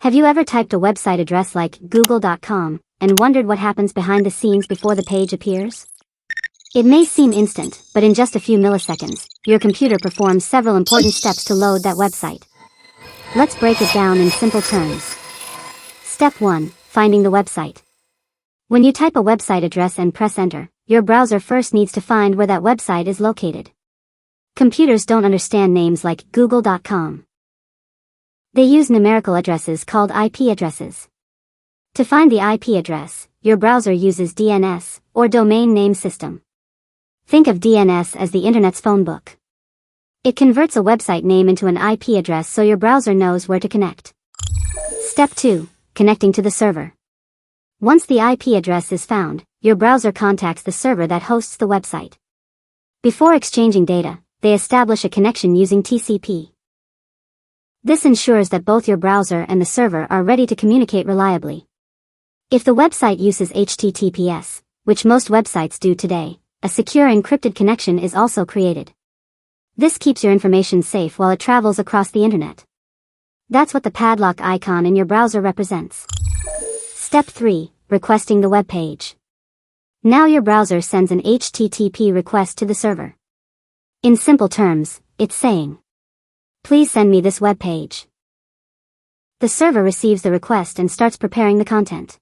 Have you ever typed a website address like google.com and wondered what happens behind the scenes before the page appears? It may seem instant, but in just a few milliseconds, your computer performs several important steps to load that website. Let's break it down in simple terms. Step 1. Finding the website. When you type a website address and press enter, your browser first needs to find where that website is located. Computers don't understand names like google.com. They use numerical addresses called IP addresses. To find the IP address, your browser uses DNS, or Domain Name System. Think of DNS as the Internet's phone book. It converts a website name into an IP address so your browser knows where to connect. Step 2. Connecting to the server. Once the IP address is found, your browser contacts the server that hosts the website. Before exchanging data, they establish a connection using TCP. This ensures that both your browser and the server are ready to communicate reliably. If the website uses HTTPS, which most websites do today, a secure encrypted connection is also created. This keeps your information safe while it travels across the internet. That's what the padlock icon in your browser represents. Step 3. Requesting the web page. Now your browser sends an HTTP request to the server. In simple terms, it's saying, "Please send me this web page." The server receives the request and starts preparing the content.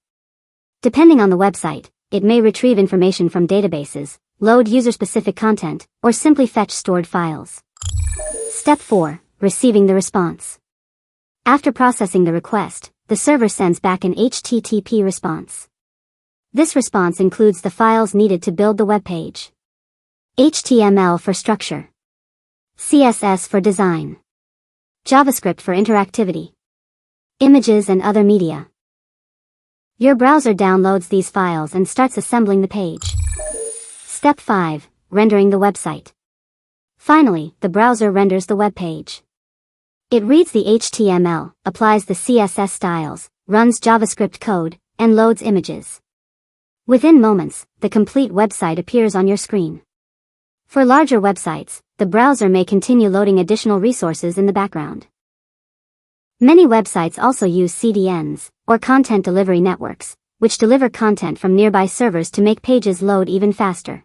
Depending on the website, it may retrieve information from databases, load user-specific content, or simply fetch stored files. Step 4. Receiving the response. After processing the request, the server sends back an HTTP response. This response includes the files needed to build the web page. HTML for structure, CSS for design, JavaScript for interactivity, images and other media. Your browser downloads these files and starts assembling the page. Step 5. Rendering the website. Finally, the browser renders the web page. It reads the HTML, applies the CSS styles, runs JavaScript code, and loads images. Within moments, the complete website appears on your screen. For larger websites, the browser may continue loading additional resources in the background. Many websites also use CDNs, or content delivery networks, which deliver content from nearby servers to make pages load even faster.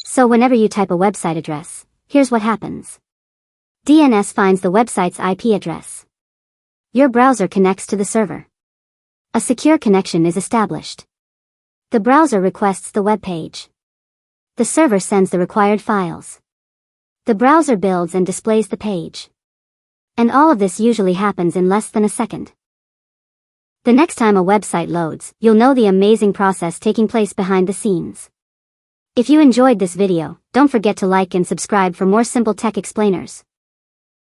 So whenever you type a website address, here's what happens. DNS finds the website's IP address. Your browser connects to the server. A secure connection is established. The browser requests the web page. The server sends the required files. The browser builds and displays the page. And all of this usually happens in less than a second. The next time a website loads, you'll know the amazing process taking place behind the scenes. If you enjoyed this video, don't forget to like and subscribe for more simple tech explainers.